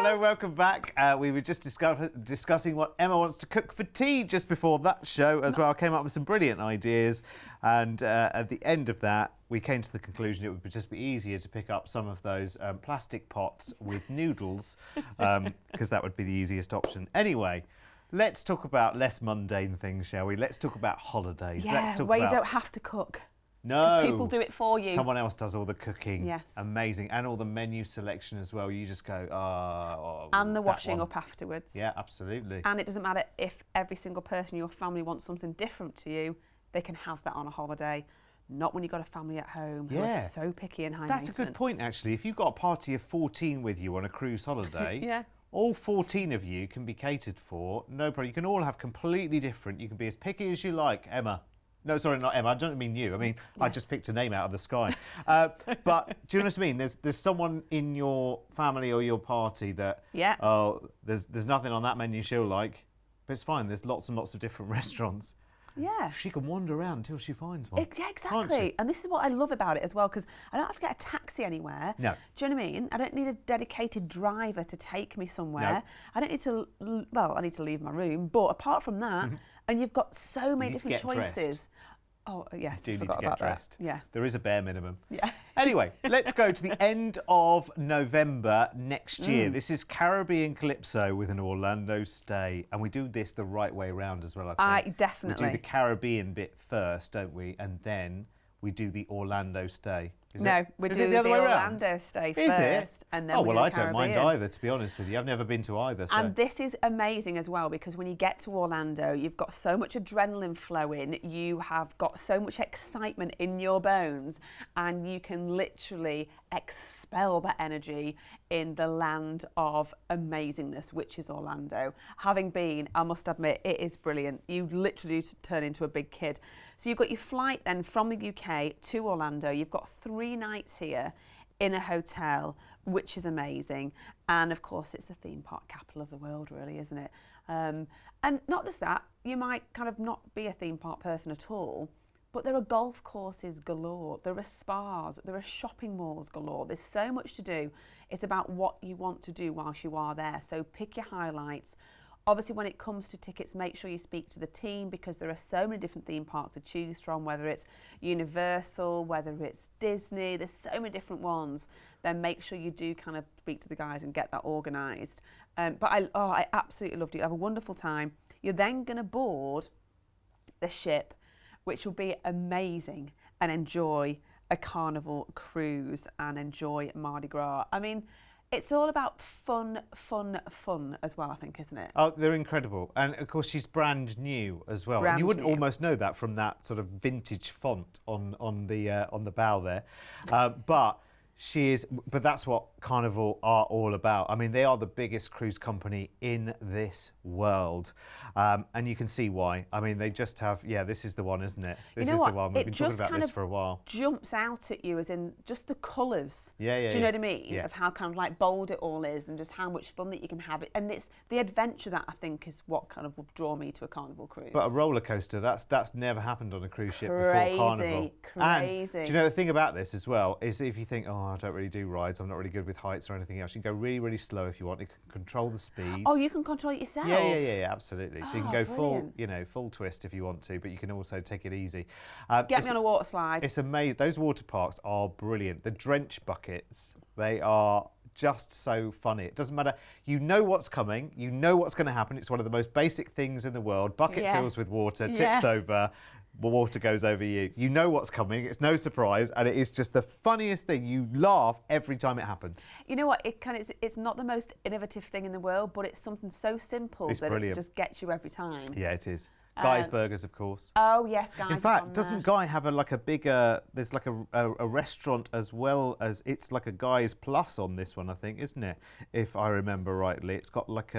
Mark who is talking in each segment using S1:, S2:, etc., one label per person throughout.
S1: Hello, welcome back. We were just discussing what Emma wants to cook for tea just before that show as well. I came up with some brilliant ideas, and at the end of that, we came to the conclusion it would just be easier to pick up some of those plastic pots with noodles, because that would be the easiest option. Anyway, let's talk about less mundane things, shall we? Let's talk about holidays.
S2: Yeah, where you don't have to cook.
S1: No.
S2: Because people do it for you.
S1: Someone else does all the cooking.
S2: Yes.
S1: Amazing. And all the menu selection as well. You just go,
S2: and the washing up afterwards.
S1: Yeah, absolutely.
S2: And it doesn't matter if every single person in your family wants something different to you, they can have that on a holiday. Not when you've got a family at home who are so picky and high maintenance.
S1: That's a good point, actually. If you've got a party of 14 with you on a cruise holiday,
S2: yeah.
S1: all 14 of you can be catered for. No problem. You can all have completely different. You can be as picky as you like, Emma. No, sorry, not Emma. I don't mean you. I mean, yes. I just picked a name out of the sky. But do you know what I mean? There's someone in your family or your party that, there's nothing on that menu she'll like, but it's fine. There's lots and lots of different restaurants.
S2: Yeah.
S1: She can wander around until she finds one.
S2: Yeah, exactly. And this is what I love about it as well, because I don't have to get a taxi anywhere.
S1: No.
S2: Do you know what I mean? I don't need a dedicated driver to take me somewhere.
S1: No.
S2: I don't need to, well, I need to leave my room, but apart from that, and you've got so many different choices.
S1: Dressed.
S2: Oh, yes,
S1: you
S2: I
S1: do need
S2: forgot
S1: to get
S2: about
S1: dressed.
S2: that. Yeah.
S1: There is a bare minimum.
S2: Yeah.
S1: Anyway, let's go to the end of November next year. This is Caribbean Calypso with an Orlando stay. And we do this the right way around as well, I think.
S2: Definitely.
S1: We do the Caribbean bit first, don't we? And then we do the Orlando stay.
S2: We do the Orlando stay first, and then
S1: well, I don't mind either, to be honest with you. I've never been to either. So.
S2: And this is amazing as well, because when you get to Orlando, you've got so much adrenaline flowing, you have got so much excitement in your bones, and you can literally expel that energy in the land of amazingness, which is Orlando. Having been, I must admit, it is brilliant. You literally turn into a big kid. So you've got your flight then from the UK to Orlando. You've got 3 nights here in a hotel, which is amazing. And of course, it's the theme park capital of the world, really, isn't it? And not just that, you might kind of not be a theme park person at all, but there are golf courses galore, there are spas, there are shopping malls galore. There's so much to do. It's about what you want to do whilst you are there. So pick your highlights. Obviously, when it comes to tickets, make sure you speak to the team, because there are so many different theme parks to choose from, whether it's Universal, whether it's Disney, there's so many different ones. Then make sure you do kind of speak to the guys and get that organised. But I absolutely loved it. Have a wonderful time. You're then going to board the ship, which will be amazing, and enjoy a carnival cruise and enjoy Mardi Gras. I mean, it's all about fun as well, I think, isn't it?
S1: Oh, they're incredible. And of course, she's brand new as well. And you wouldn't almost know that from that sort of vintage font on the bow there. But that's what Carnival are all about. I mean, they are the biggest cruise company in this world. And you can see why. I mean, they just have, this is the one, isn't it? This is the one. We've been talking about this for a while.
S2: Jumps out at you, as in just the colours.
S1: Do you
S2: know what I mean?
S1: Yeah.
S2: Of how kind of like bold it all is, and just how much fun that you can have it. And it's the adventure that I think is what kind of will draw me to a Carnival cruise.
S1: But a roller coaster, that's never happened on a cruise ship before Carnival.
S2: Crazy.
S1: And do you know the thing about this as well is if you think, I don't really do rides, I'm not really good with heights or anything else, you can go really, really slow if you want. You can control the speed.
S2: Oh, you can control it yourself?
S1: Yeah, absolutely. So you can go
S2: brilliant.
S1: full twist if you want to, but you can also take it easy.
S2: Get me on a water slide.
S1: It's amazing. Those water parks are brilliant. The drench buckets, they are just so funny. It doesn't matter. You know what's coming. You know what's going to happen. It's one of the most basic things in the world. Bucket fills with water, tips over, water goes over you. You know what's coming. It's no surprise, and it is just the funniest thing. You laugh every time it happens.
S2: You know what? It's not the most innovative thing in the world, but it's something so simple that it just gets you every time.
S1: Yeah, it is. Guy's Burgers, of course.
S2: Oh yes, Guy's.
S1: In fact, doesn't Guy have a bigger? There's like a restaurant as well as it's like a Guy's Plus on this one, I think, isn't it? If I remember rightly, it's got like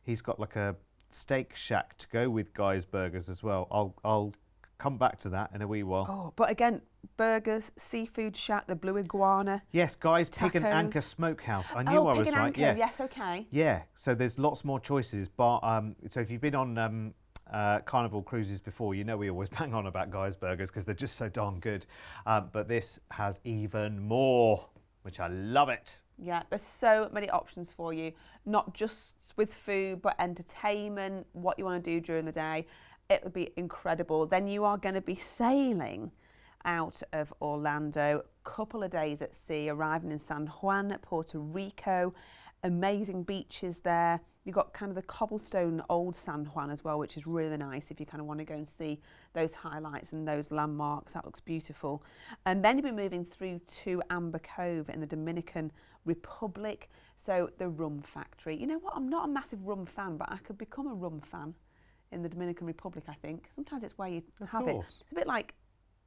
S1: he's got like a steak shack to go with Guy's Burgers as well. I'll come back to that in a wee while.
S2: Oh, but again, burgers, seafood shack, the Blue Iguana.
S1: Yes, Guy's Pig and Anchor Smokehouse. I knew I was
S2: Pig and
S1: right.
S2: Anchor.
S1: Yes,
S2: okay.
S1: Yeah, so there's lots more choices, but so if you've been on Carnival cruises before, you know we always bang on about Guy's Burgers because they're just so darn good. But this has even more, which I love it.
S2: Yeah, there's so many options for you, not just with food, but entertainment, what you want to do during the day. It'll be incredible. Then you are going to be sailing out of Orlando, couple of days at sea, arriving in San Juan, Puerto Rico. Amazing beaches there. You've got kind of the cobblestone old San Juan as well, which is really nice if you kind of want to go and see those highlights and those landmarks. That looks beautiful. And then you'll be moving through to Amber Cove in the Dominican Republic. So the rum factory. You know what? I'm not a massive rum fan, but I could become a rum fan in the Dominican Republic, I think. Sometimes it's where you have it. It's a bit like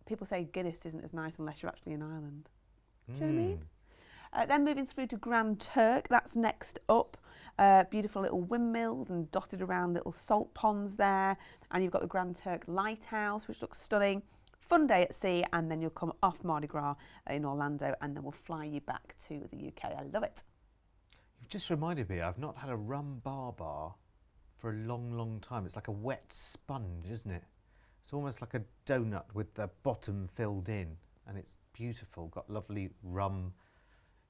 S2: people say Guinness isn't as nice unless you're actually in Ireland. Do you know what I mean? Then moving through to Grand Turk, that's next up. Beautiful little windmills and dotted around little salt ponds there. And you've got the Grand Turk Lighthouse, which looks stunning. Fun day at sea, and then you'll come off Mardi Gras in Orlando, and then we'll fly you back to the UK. I love it.
S1: You've just reminded me, I've not had a rum bar for a long, long time. It's like a wet sponge, isn't it? It's almost like a donut with the bottom filled in, and it's beautiful. Got lovely rum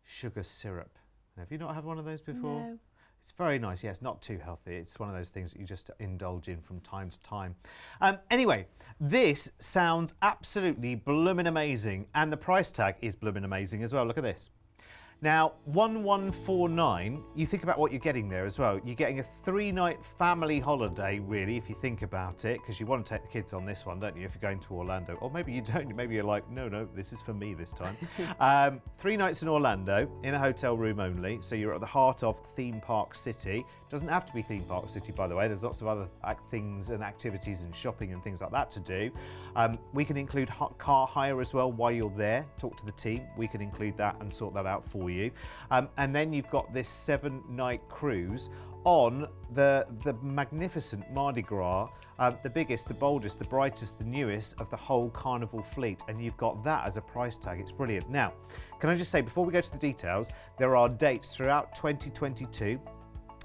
S1: sugar syrup. Have you not had one of those before?
S2: No.
S1: It's very nice. Yeah, it's not too healthy. It's one of those things that you just indulge in from time to time. Anyway, this sounds absolutely bloomin' amazing, and the price tag is bloomin' amazing as well. Look at this. Now, 1149, you think about what you're getting there as well. You're getting a 3-night family holiday, really, if you think about it, because you want to take the kids on this one, don't you, if you're going to Orlando? Or maybe you don't. Maybe you're like, no, this is for me this time. 3 nights in Orlando, in a hotel room only, so you're at the heart of Theme Park City. Doesn't have to be Theme Park City, by the way. There's lots of other things and activities and shopping and things like that to do. We can include car hire as well while you're there. Talk to the team. We can include that and sort that out for you. And then you've got this 7-night cruise on the magnificent Mardi Gras, the biggest, the boldest, the brightest, the newest of the whole Carnival fleet. And you've got that as a price tag. It's brilliant. Now, can I just say, before we go to the details, there are dates throughout 2022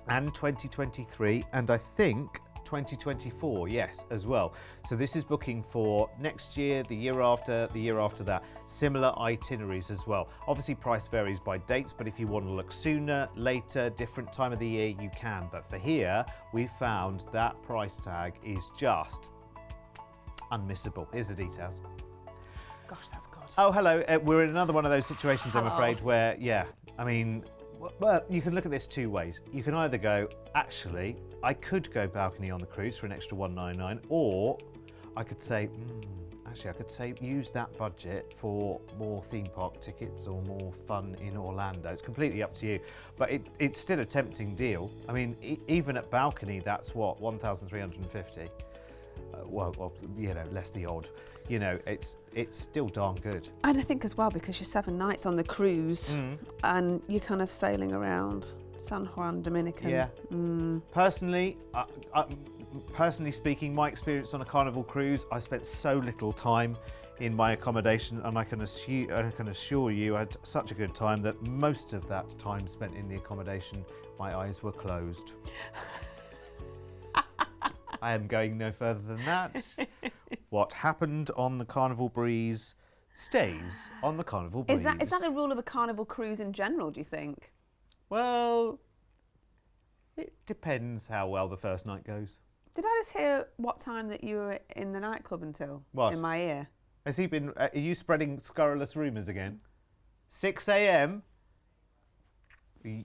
S1: and 2023, and I think 2024, yes, as well. So this is booking for next year, the year after that, similar itineraries as well. Obviously price varies by dates, but if you want to look sooner, later, different time of the year, you can. But for here, we found that price tag is just unmissable. Here's the details.
S2: Gosh, that's good.
S1: Oh, hello. We're in another one of those situations, I'm afraid, where, yeah, I mean, well, you can look at this 2 ways. You can either go, actually, I could go balcony on the cruise for an extra $199, or I could say, actually, I could say use that budget for more theme park tickets or more fun in Orlando. It's completely up to you, but it's still a tempting deal. I mean, even at balcony, that's what, $1,350. Well, you know, less the odd. You know, it's still darn good.
S2: And I think as well, because you're 7 nights on the cruise and you're kind of sailing around San Juan, Dominican.
S1: Yeah. Personally speaking, my experience on a Carnival cruise, I spent so little time in my accommodation, and I can assure you I had such a good time that most of that time spent in the accommodation, my eyes were closed. I am going no further than that. What happened on the Carnival Breeze stays on the Carnival Breeze.
S2: Is that the rule of a Carnival cruise in general, do you think?
S1: Well, it depends how well the first night goes.
S2: Did I just hear what time that you were in the nightclub until?
S1: What?
S2: In my ear.
S1: Has he been, are you spreading scurrilous rumours again? 6 a.m?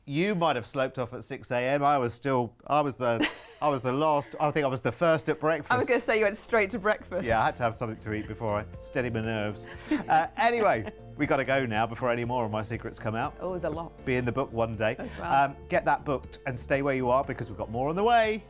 S1: You might have sloped off at 6 a.m. I was the last, I think I was the first at breakfast.
S2: I was going to say you went straight to breakfast.
S1: Yeah, I had to have something to eat before I steady my nerves. Anyway, we got to go now before any more of my secrets come out.
S2: Oh, there's a lot.
S1: Be in the book one day.
S2: As well.
S1: Get that booked and stay where you are, because we've got more on the way.